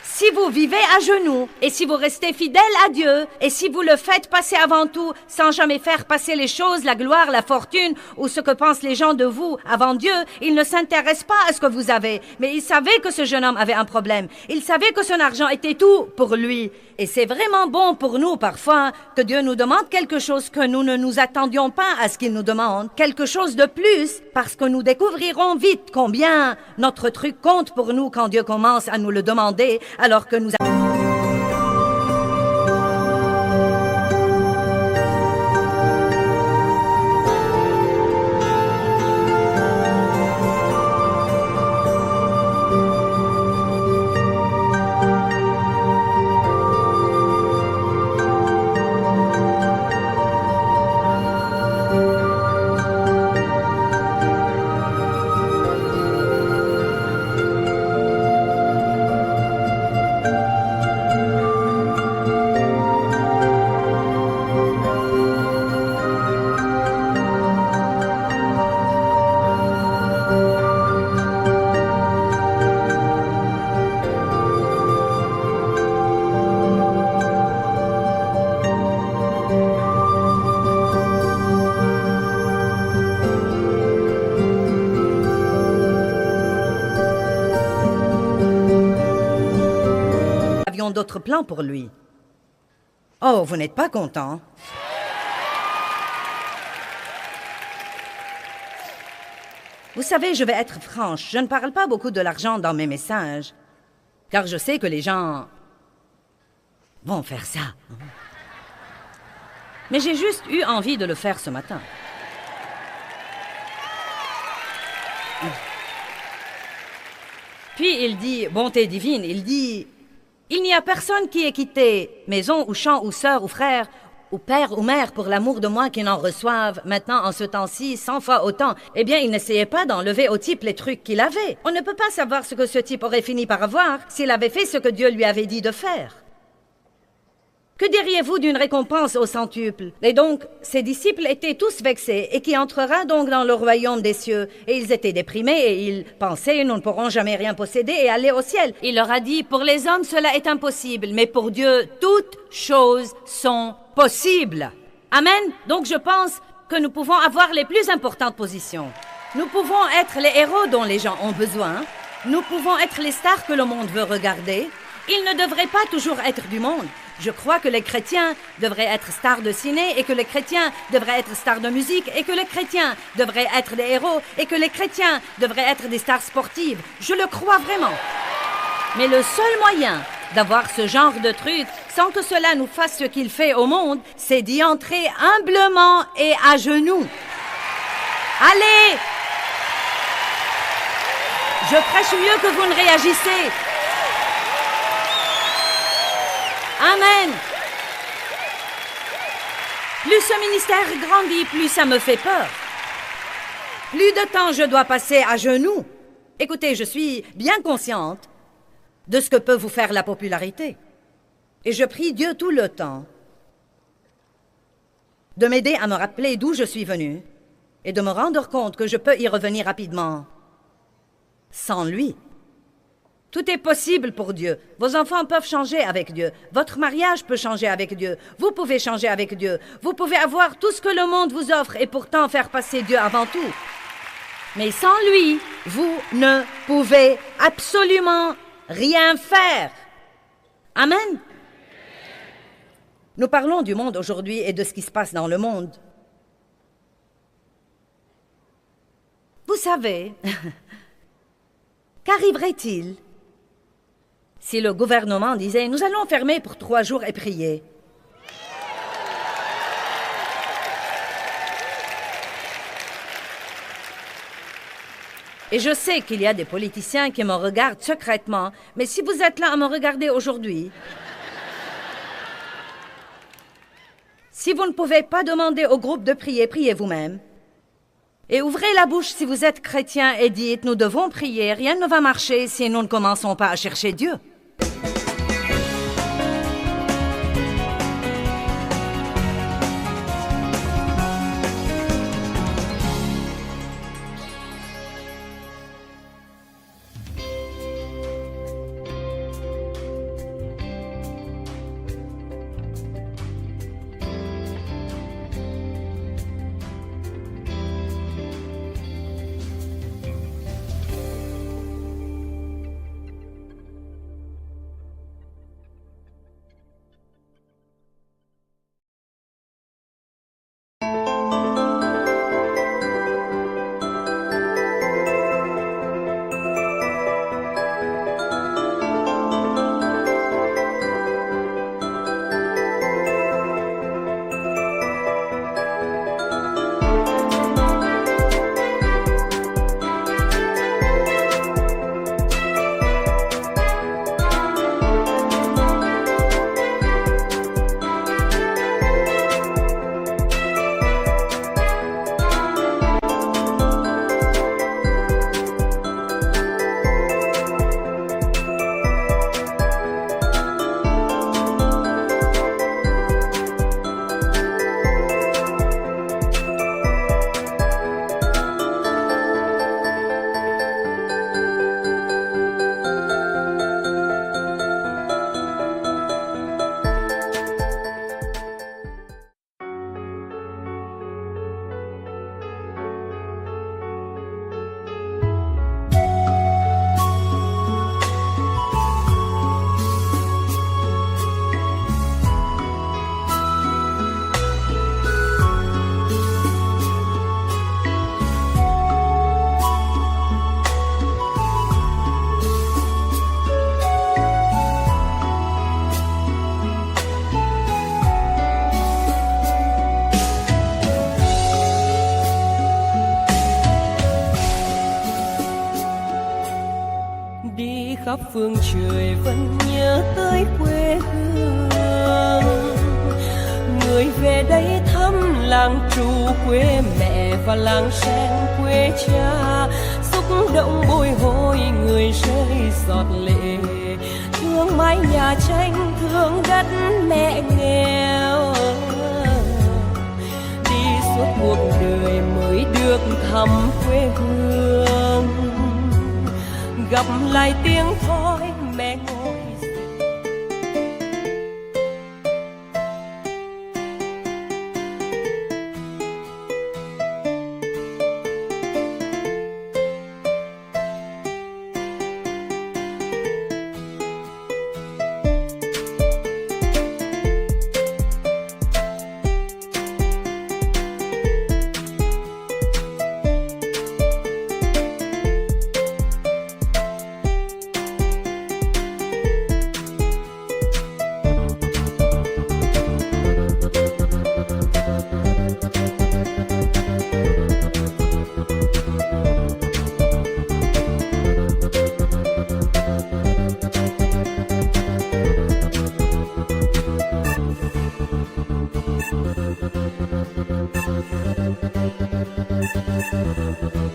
si vous vivez à genoux, et si vous restez fidèle à Dieu, et si vous le faites passer avant tout, sans jamais faire passer les choses, la gloire, la fortune, ou ce que pensent les gens de vous avant Dieu, il ne s'intéresse pas à ce que vous avez. Mais il savait que ce jeune homme avait un problème. Il savait que son argent était tout pour lui. Et c'est vraiment bon pour nous, parfois, que Dieu nous demande quelque chose que nous ne nous attendions pas à ce qu'il nous demande. Quelque chose de plus, parce que nous découvrirons vite combien notre truc compte pour nous quand Dieu commence à nous le demander, alors que nous avions d'autres plans pour lui. Oh, vous n'êtes pas content? Vous savez, je vais être franche, je ne parle pas beaucoup de l'argent dans mes messages, car je sais que les gens vont faire ça. Mais j'ai juste eu envie de le faire ce matin. Puis il dit, bonté divine, il dit, il n'y a personne qui ait quitté maison ou champ ou sœur ou frère ou père ou mère pour l'amour de moi qui n'en reçoivent maintenant en ce temps-ci 100 fois autant. Eh bien, il n'essayait pas d'enlever au type les trucs qu'il avait. On ne peut pas savoir ce que ce type aurait fini par avoir s'il avait fait ce que Dieu lui avait dit de faire. Que diriez-vous d'une récompense au centuple? Et donc, ses disciples étaient tous vexés, et qui entrera donc dans le royaume des cieux? Et ils étaient déprimés, et ils pensaient, nous ne pourrons jamais rien posséder et aller au ciel. Il leur a dit, pour les hommes, cela est impossible, mais pour Dieu, toutes choses sont possibles. Amen. Donc je pense que nous pouvons avoir les plus importantes positions. Nous pouvons être les héros dont les gens ont besoin. Nous pouvons être les stars que le monde veut regarder. Ils ne devraient pas toujours être du monde. Je crois que les chrétiens devraient être stars de ciné et que les chrétiens devraient être stars de musique et que les chrétiens devraient être des héros et que les chrétiens devraient être des stars sportives. Je le crois vraiment. Mais le seul moyen d'avoir ce genre de truc sans que cela nous fasse ce qu'il fait au monde, c'est d'y entrer humblement et à genoux. Allez! Je prêche mieux que vous ne réagissez. Amen. Plus ce ministère grandit, plus ça me fait peur. Plus de temps je dois passer à genoux. Écoutez, je suis bien consciente de ce que peut vous faire la popularité. Et je prie Dieu tout le temps de m'aider à me rappeler d'où je suis venue et de me rendre compte que je peux y revenir rapidement sans lui. Tout est possible pour Dieu. Vos enfants peuvent changer avec Dieu. Votre mariage peut changer avec Dieu. Vous pouvez changer avec Dieu. Vous pouvez avoir tout ce que le monde vous offre et pourtant faire passer Dieu avant tout. Mais sans lui, vous ne pouvez absolument rien faire. Amen. Nous parlons du monde aujourd'hui et de ce qui se passe dans le monde. Vous savez, qu'arriverait-il si le gouvernement disait « Nous allons fermer pour 3 jours et prier ». Et je sais qu'il y a des politiciens qui me regardent secrètement, mais si vous êtes là à me regarder aujourd'hui, si vous ne pouvez pas demander au groupe de prier, priez vous-même. Et ouvrez la bouche si vous êtes chrétien et dites « Nous devons prier, rien ne va marcher si nous ne commençons pas à chercher Dieu ». khắp phương trời vẫn nhớ tới quê hương. Người về đây thăm làng trù quê mẹ và làng sen quê cha, xúc động bồi hồi người rơi giọt lệ, thương mái nhà tranh thương đất mẹ nghèo. Đi suốt cuộc đời mới được thăm quê hương, gặp lại tiếng thói mẹ ngồi Thank you.